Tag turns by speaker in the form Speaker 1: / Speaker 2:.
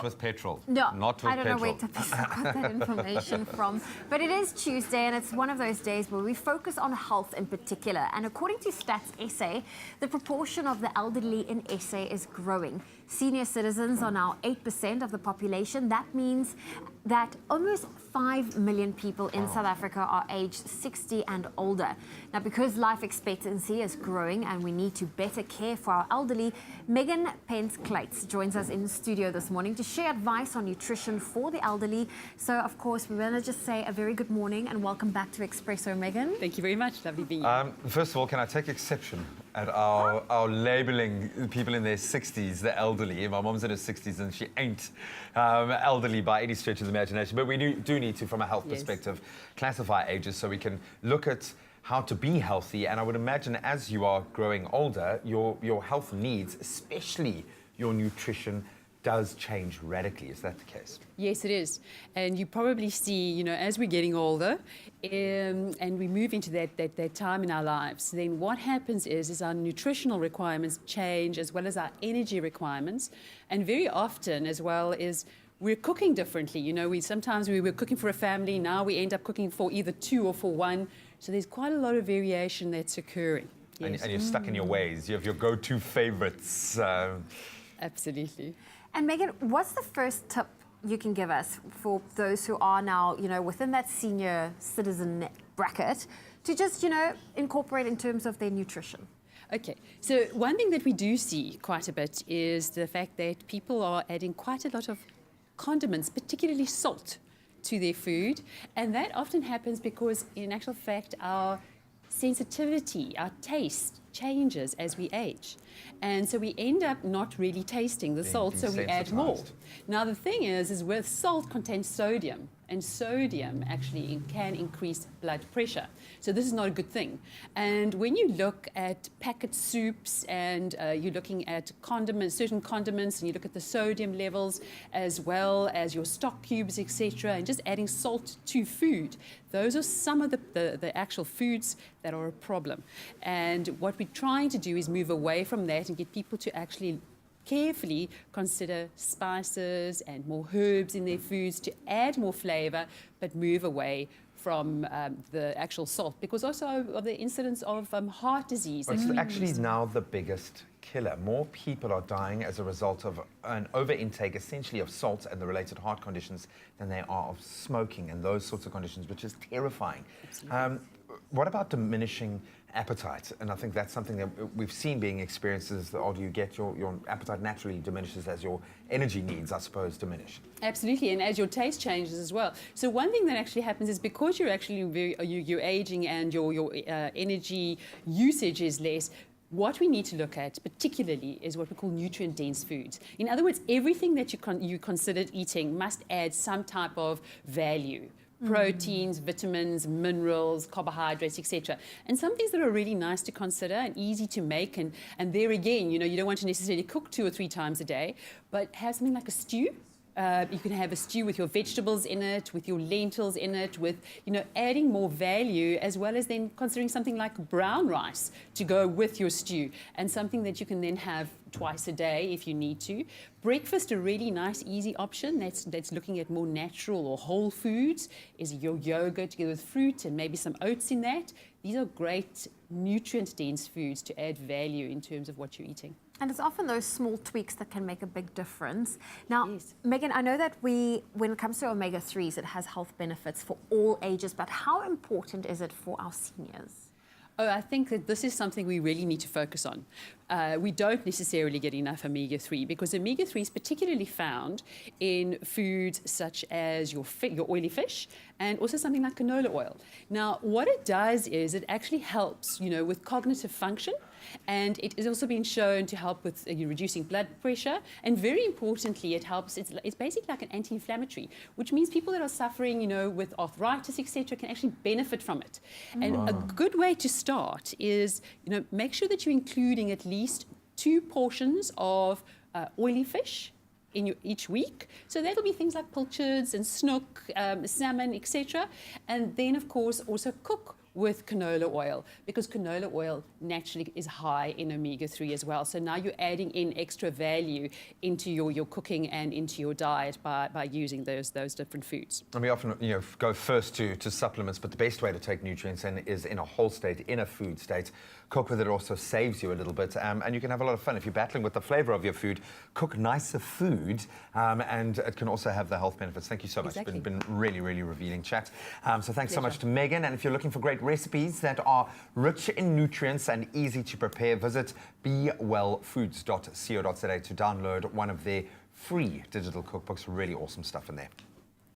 Speaker 1: with petrol.
Speaker 2: No,
Speaker 1: not with
Speaker 2: I don't
Speaker 1: petrol.
Speaker 2: know where Tapiso got that information from. But it is Tuesday, and it's one of those days where we focus on health in particular. And according to Stats SA, the proportion of the elderly in SA is growing. Senior citizens are now 8% of the population. That means that almost 5 million people in South Africa are aged 60 and older. Now, because life expectancy is growing and we need to better care for our elderly, Pentz-Kluytz joins us in the studio this morning to share advice on nutrition for the elderly. So, of course, we want to just say a very good morning and welcome back to Expresso, Megan.
Speaker 3: Thank you very much. Lovely being here.
Speaker 1: First of all, can I take exception at our labelling people in their 60s, the elderly? My mom's in her 60s and she ain't elderly by any stretch of the imagination. But we do need to, from a health perspective, classify ages so we can look at how to be healthy. And I would imagine as you are growing older, your health needs, especially your nutrition, does change radically. Is that the case?
Speaker 3: Yes, it is. And you probably see, you know, as we're getting older and we move into that time in our lives, then what happens is our nutritional requirements change as well as our energy requirements. And very often as well is we're cooking differently. You know, sometimes we were cooking for a family, now we end up cooking for either two or for one. So there's quite a lot of variation that's occurring. Yes.
Speaker 1: And you're stuck in your ways. You have your go-to favorites.
Speaker 3: Absolutely.
Speaker 2: And Megan, what's the first tip you can give us for those who are now, you know, within that senior citizen bracket to just, you know, incorporate in terms of their nutrition?
Speaker 3: Okay, so one thing that we do see quite a bit is the fact that people are adding quite a lot of condiments, particularly salt, to their food. And that often happens because, in actual fact, our sensitivity, our taste changes as we age. And so we end up not really tasting the salt, so we add more. Now, the thing is with salt contains sodium, and sodium actually can increase blood pressure. So this is not a good thing. And when you look at packet soups and you're looking at condiments, certain condiments, and you look at the sodium levels as well as your stock cubes, etc., and just adding salt to food, those are some of the actual foods that are a problem. And what we're trying to do is move away from that and get people to actually carefully consider spices and more herbs in their foods to add more flavor, but move away from the actual salt, because also of the incidence of heart disease.
Speaker 1: It's actually now the biggest killer. More people are dying as a result of an over-intake, essentially, of salt and the related heart conditions than they are of smoking and those sorts of conditions, which is terrifying. What about diminishing appetite? And I think that's something that we've seen being experienced as the older you get, your appetite naturally diminishes as your energy needs, I suppose, diminish. Absolutely,
Speaker 3: and as your taste changes as well. So one thing that actually happens is because you're actually you're aging and your energy usage is less, what we need to look at particularly is what we call nutrient-dense foods. In other words, everything that you considered eating must add some type of value. Proteins, vitamins, minerals, carbohydrates, etc. And some things that are really nice to consider and easy to make. And there again, you know, you don't want to necessarily cook 2 or 3 times a day, but have something like a stew. You can have a stew with your vegetables in it, with your lentils in it, with, you know, adding more value, as well as then considering something like brown rice to go with your stew, and something that you can then have twice a day if you need to. Breakfast, a really nice, easy option that's looking at more natural or whole foods, is your yogurt together with fruit and maybe some oats in that. These are great nutrient-dense foods to add value in terms of what you're eating.
Speaker 2: And it's often those small tweaks that can make a big difference. Now, yes. Megan, I know that when it comes to omega-3s, it has health benefits for all ages, but how important is it for our seniors?
Speaker 3: Oh, I think that this is something we really need to focus on. We don't necessarily get enough omega-3 because omega-3 is particularly found in foods such as your oily fish and also something like canola oil. Now, what it does is it actually helps, you know, with cognitive function, and it is also been shown to help with reducing blood pressure, and very importantly, it helps. It's basically like an anti-inflammatory, which means people that are suffering, you know, with arthritis, etc., can actually benefit from it. And a good way to start is, you know, make sure that you're including at least 2 portions of oily fish in each week. So that'll be things like pilchards and snook, salmon, etc. And then, of course, also cook with canola oil, because canola oil naturally is high in omega-3 as well. So now you're adding in extra value into your cooking and into your diet by using those different foods.
Speaker 1: And we often go first to supplements, but the best way to take nutrients in is in a whole state, in a food state. Cook with it also saves you a little bit, and you can have a lot of fun. If you're battling with the flavor of your food, cook nicer food, and it can also have the health benefits. Thank you so much.
Speaker 3: Exactly.
Speaker 1: It's been really, really revealing chat. So thanks so
Speaker 3: Pleasure.
Speaker 1: much to Megan. And if you're looking for great recipes that are rich in nutrients and easy to prepare, visit bewellfoods.co.za to download one of their free digital cookbooks. Really awesome stuff in there.